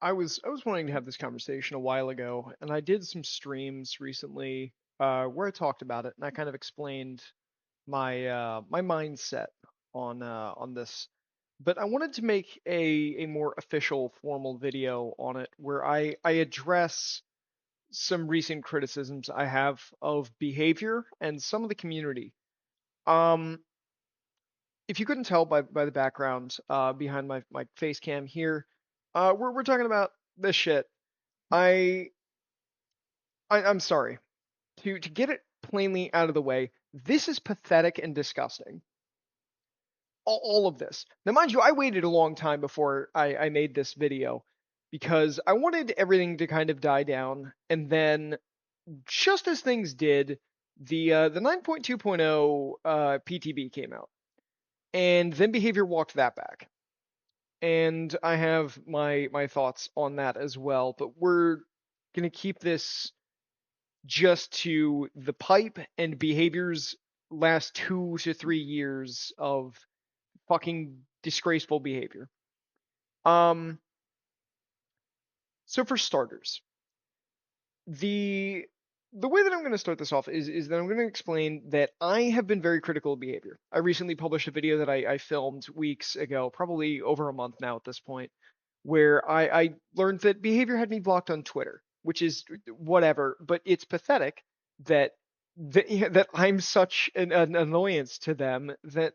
I was wanting to have this conversation a while ago, and I did some streams recently where I talked about it, and I kind of explained my mindset on this. But I wanted to make a more official, formal video on it where I address some recent criticisms I have of behavior and some of the community. Um, if you couldn't tell by the background behind my face cam here, we're talking about this shit. I, I'm sorry. To get it plainly out of the way, this is pathetic and disgusting. All of this. Now, mind you, I waited a long time before I made this video because I wanted everything to kind of die down, and then just as things did, the 9.2.0 PTB came out, and then behavior walked that back. And I have my thoughts on that as well, but we're gonna keep this just to the pipe and behaviors last 2 to 3 years of fucking disgraceful behavior. Um, so for starters, the the way that I'm going to start this off is that I'm going to explain that I have been very critical of behavior. I recently published a video that I filmed weeks ago, probably over a month now at this point, where I learned that behavior had me blocked on Twitter, which is whatever, but it's pathetic that that I'm such an annoyance to them that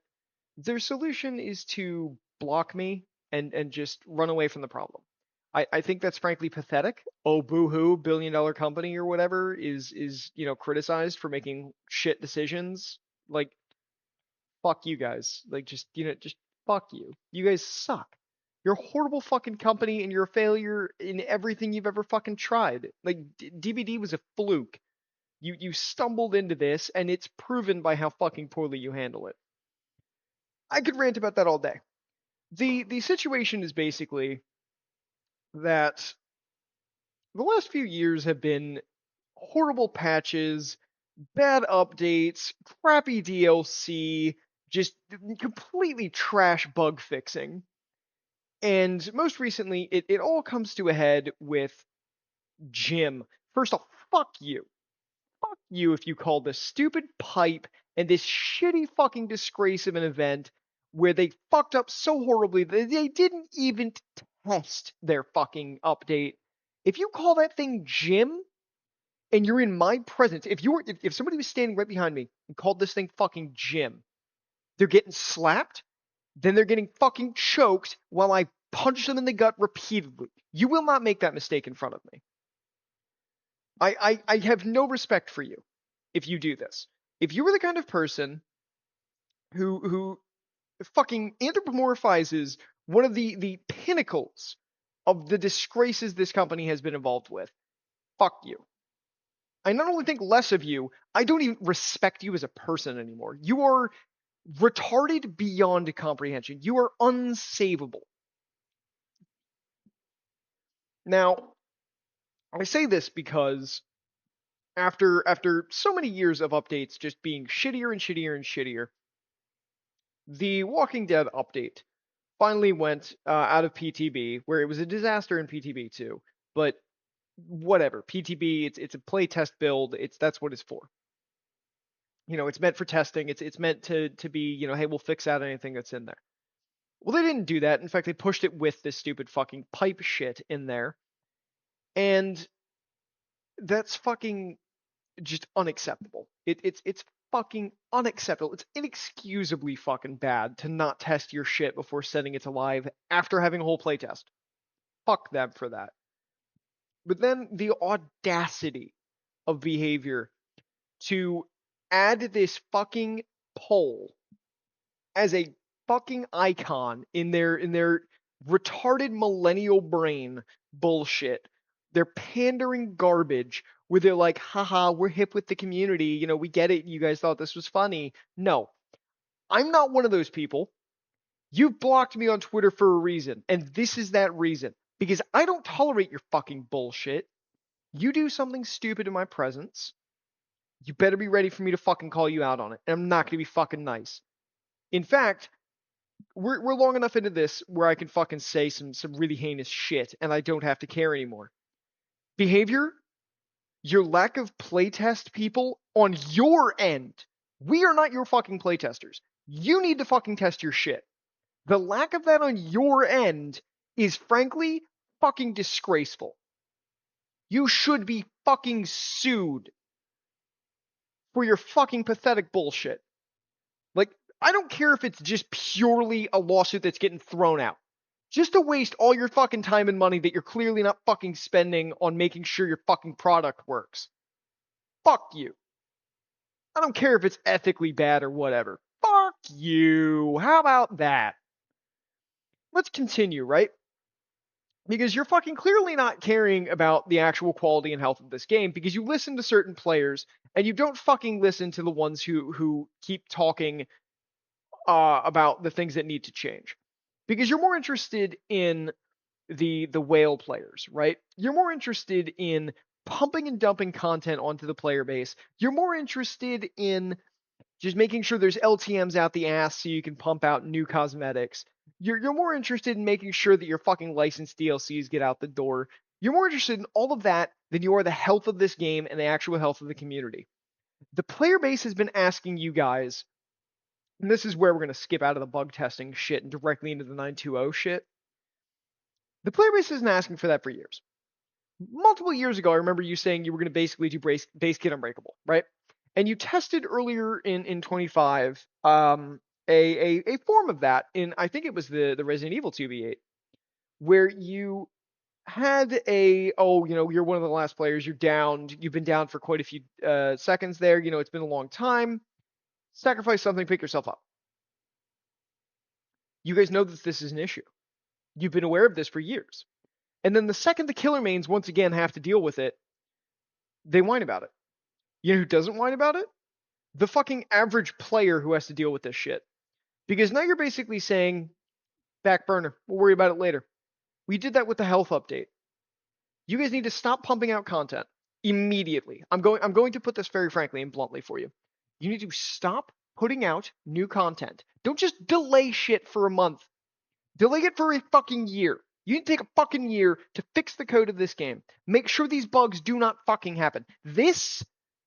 their solution is to block me and just run away from the problem. I think that's frankly pathetic. Oh, boo-hoo, billion-dollar company or whatever is criticized for making shit decisions. Like, fuck you guys. Like, just fuck you. You guys suck. You're a horrible fucking company and you're a failure in everything you've ever fucking tried. Like, DBD was a fluke. You stumbled into this and it's proven by how fucking poorly you handle it. I could rant about that all day. The situation is basically that the last few years have been horrible patches, bad updates, crappy DLC, just completely trash bug fixing. And most recently, it all comes to a head with JIM. First off, fuck you. Fuck you if you call this stupid pipe and this shitty fucking disgrace of an event where they fucked up so horribly that they didn't even test their fucking update. If you call that thing Jim and you're in my presence, if somebody was standing right behind me and called this thing fucking Jim, they're getting slapped, then they're getting fucking choked while I punch them in the gut repeatedly. You will not make that mistake in front of me. I have no respect for you if you do this. If you were the kind of person who fucking anthropomorphizes one of the pinnacles of the disgraces this company has been involved with, fuck you. I not only think less of you, I don't even respect you as a person anymore. You are retarded beyond comprehension. You are unsavable. Now, I say this because after so many years of updates just being shittier and shittier and shittier, the Walking Dead update finally went out of PTB, where it was a disaster in PTB too. But whatever, PTB, it's a play test build. That's what it's for. It's meant for testing. It's meant to be, hey, we'll fix out anything that's in there. Well, they didn't do that. In fact, they pushed it with this stupid fucking pipe shit in there, and that's fucking just unacceptable. It's fucking unacceptable. It's inexcusably fucking bad to not test your shit before sending it to live after having a whole playtest. Fuck them for that. But then the audacity of behavior to add this fucking poll as a fucking icon in their retarded millennial brain bullshit. They're pandering garbage where they're like, haha, we're hip with the community. We get it. You guys thought this was funny. No, I'm not one of those people. You've blocked me on Twitter for a reason, and this is that reason. Because I don't tolerate your fucking bullshit. You do something stupid in my presence, you better be ready for me to fucking call you out on it. And I'm not going to be fucking nice. In fact, we're long enough into this where I can fucking say some really heinous shit and I don't have to care anymore. Behavior, your lack of playtest people on your end. We are not your fucking playtesters. You need to fucking test your shit. The lack of that on your end is frankly fucking disgraceful. You should be fucking sued for your fucking pathetic bullshit. Like, I don't care if it's just purely a lawsuit that's getting thrown out. Just to waste all your fucking time and money that you're clearly not fucking spending on making sure your fucking product works. Fuck you. I don't care if it's ethically bad or whatever. Fuck you. How about that? Let's continue, right? Because you're fucking clearly not caring about the actual quality and health of this game because you listen to certain players and you don't fucking listen to the ones who keep talking about the things that need to change. Because you're more interested in the whale players, right? You're more interested in pumping and dumping content onto the player base. You're more interested in just making sure there's LTMs out the ass so you can pump out new cosmetics. You're more interested in making sure that your fucking licensed DLCs get out the door. You're more interested in all of that than you are the health of this game and the actual health of the community. The player base has been asking you guys, and this is where we're going to skip out of the bug testing shit and directly into the 920 shit. The player base has been asking for that for years. Multiple years ago, I remember you saying you were going to basically do base kit unbreakable, right? And you tested earlier in 25 a form of that in, I think it was the Resident Evil 2v8, where you had you're one of the last players, you're downed, you've been down for quite a few seconds there, it's been a long time, sacrifice something, pick yourself up. You guys know that this is an issue. You've been aware of this for years. And then the second the killer mains once again have to deal with it, they whine about it. You know who doesn't whine about it? The fucking average player who has to deal with this shit. Because now you're basically saying, back burner, we'll worry about it later. We did that with the health update. You guys need to stop pumping out content immediately. I'm going to put this very frankly and bluntly for you. You need to stop putting out new content. Don't just delay shit for a month. Delay it for a fucking year. You need to take a fucking year to fix the code of this game. Make sure these bugs do not fucking happen. This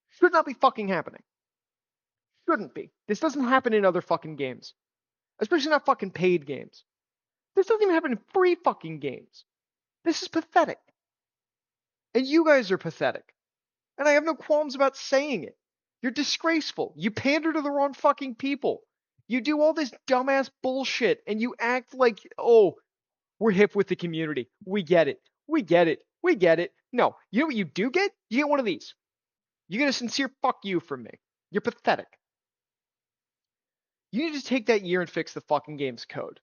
should not be fucking happening. Shouldn't be. This doesn't happen in other fucking games. Especially not fucking paid games. This doesn't even happen in free fucking games. This is pathetic. And you guys are pathetic. And I have no qualms about saying it. You're disgraceful. You pander to the wrong fucking people. You do all this dumbass bullshit and you act like, oh, we're hip with the community. We get it. We get it. We get it. No. You know what you do get? You get one of these. You get a sincere fuck you from me. You're pathetic. You need to take that year and fix the fucking game's code.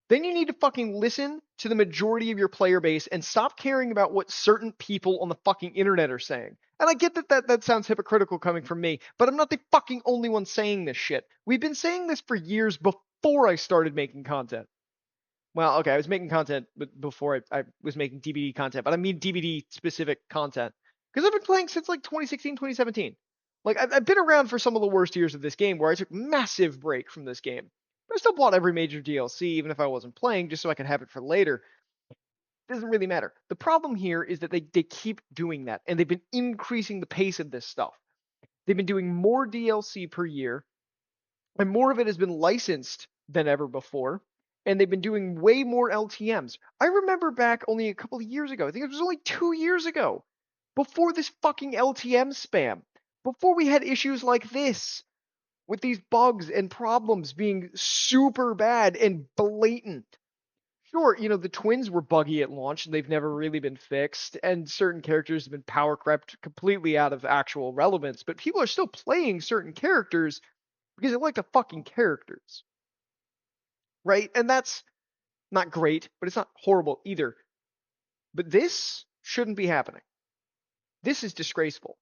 Then you need to fucking listen to the majority of your player base and stop caring about what certain people on the fucking internet are saying. And I get that sounds hypocritical coming from me, but I'm not the fucking only one saying this shit. We've been saying this for years before I started making content. Well, okay, I was making content before I was making DBD content, but I mean DBD specific content. Because I've been playing since like 2016, 2017. Like, I've been around for some of the worst years of this game where I took massive break from this game. But I still bought every major DLC, even if I wasn't playing, just so I could have it for later. It doesn't really matter. The problem here is that they keep doing that, and they've been increasing the pace of this stuff. They've been doing more DLC per year, and more of it has been licensed than ever before. And they've been doing way more LTMs. I remember back only a couple of years ago, I think it was only 2 years ago, before this fucking LTM spam, before we had issues like this, with these bugs and problems being super bad and blatant. Sure, the twins were buggy at launch and they've never really been fixed, and certain characters have been power crept completely out of actual relevance, but people are still playing certain characters because they like the fucking characters. Right? And that's not great, but it's not horrible either. But this shouldn't be happening. This is disgraceful.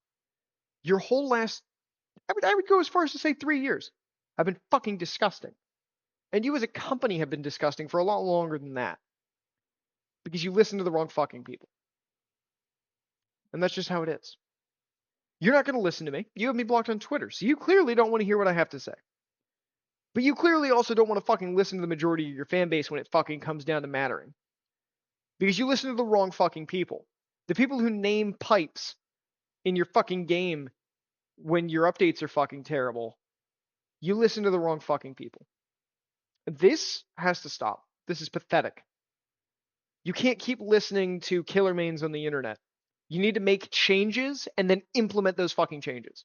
Your whole last, I would go as far as to say 3 years, have been fucking disgusting. And you as a company have been disgusting for a lot longer than that. Because you listen to the wrong fucking people. And that's just how it is. You're not going to listen to me. You have me blocked on Twitter, so you clearly don't want to hear what I have to say. But you clearly also don't want to fucking listen to the majority of your fan base when it fucking comes down to mattering. Because you listen to the wrong fucking people. The people who name pipes in your fucking game when your updates are fucking terrible, you listen to the wrong fucking people. This has to stop. This is pathetic. You can't keep listening to killer mains on the internet. You need to make changes and then implement those fucking changes.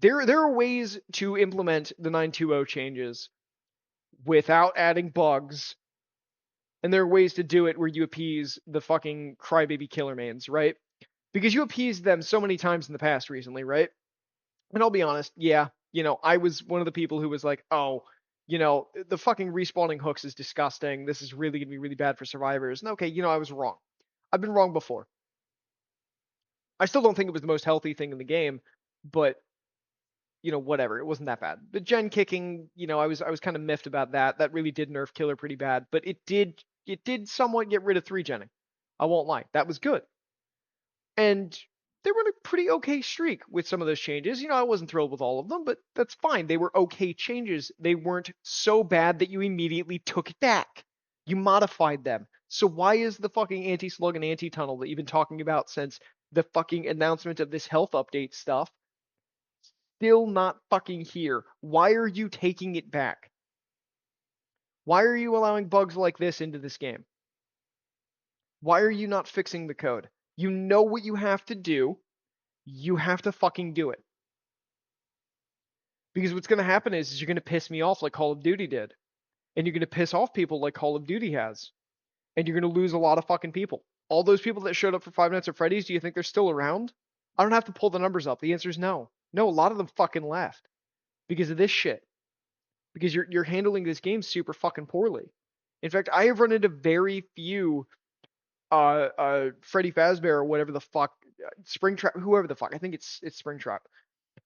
There are ways to implement the 920 changes without adding bugs, and there are ways to do it where you appease the fucking crybaby killer mains, right? Because you appeased them so many times in the past recently, right? And I'll be honest, yeah, I was one of the people who was like, oh, the fucking respawning hooks is disgusting. This is really gonna be really bad for survivors. And okay, I was wrong. I've been wrong before. I still don't think it was the most healthy thing in the game, but whatever. It wasn't that bad. The gen kicking, I was kind of miffed about that. That really did nerf killer pretty bad, but it did somewhat get rid of 3-genning. I won't lie. That was good. And they were in a pretty okay streak with some of those changes. I wasn't thrilled with all of them, but that's fine. They were okay changes. They weren't so bad that you immediately took it back. You modified them. So why is the fucking anti-slug and anti-tunnel that you've been talking about since the fucking announcement of this health update stuff still not fucking here? Why are you taking it back? Why are you allowing bugs like this into this game? Why are you not fixing the code? You know what you have to do. You have to fucking do it. Because what's going to happen is you're going to piss me off like Call of Duty did. And you're going to piss off people like Call of Duty has. And you're going to lose a lot of fucking people. All those people that showed up for Five Nights at Freddy's, do you think they're still around? I don't have to pull the numbers up. The answer is no. No, a lot of them fucking left. Because of this shit. Because you're handling this game super fucking poorly. In fact, I have run into very few Freddy Fazbear or whatever the fuck, Springtrap, whoever the fuck. I think it's Springtrap.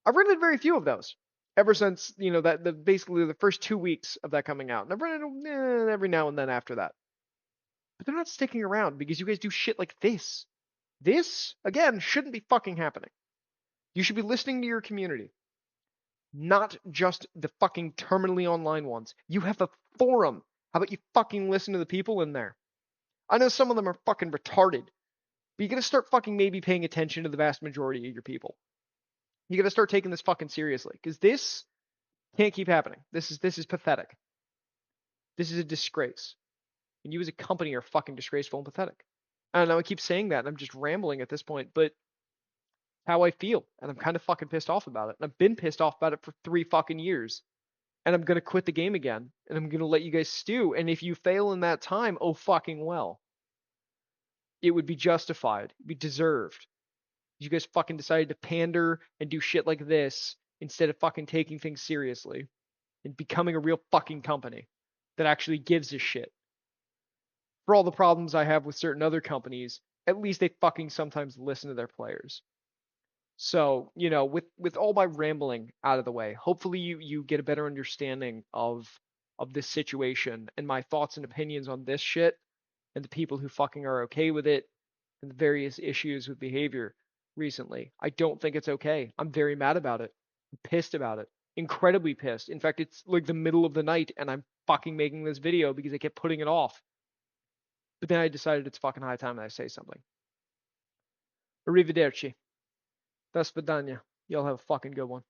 I've run into very few of those ever since that the basically the first 2 weeks of that coming out. And I've run into every now and then after that. But they're not sticking around because you guys do shit like this. This again shouldn't be fucking happening. You should be listening to your community, not just the fucking terminally online ones. You have a forum. How about you fucking listen to the people in there? I know some of them are fucking retarded, but you gotta start fucking maybe paying attention to the vast majority of your people. You gotta start taking this fucking seriously, because this can't keep happening. This is pathetic. This is a disgrace. And you as a company are fucking disgraceful and pathetic. I don't know, I keep saying that and I'm just rambling at this point, but how I feel. And I'm kind of fucking pissed off about it. And I've been pissed off about it for 3 fucking years. And I'm gonna quit the game again. And I'm gonna let you guys stew. And if you fail in that time, oh fucking well. It would be justified. It'd be deserved. You guys fucking decided to pander and do shit like this instead of fucking taking things seriously and becoming a real fucking company that actually gives a shit. For all the problems I have with certain other companies, at least they fucking sometimes listen to their players. So, with all my rambling out of the way, hopefully you get a better understanding of this situation and my thoughts and opinions on this shit and the people who fucking are okay with it and the various issues with behavior recently. I don't think it's okay. I'm very mad about it. I'm pissed about it. Incredibly pissed. In fact, it's like the middle of the night and I'm fucking making this video because I kept putting it off. But then I decided it's fucking high time that I say something. Arrivederci. До свидания. Y'all have a fucking good one.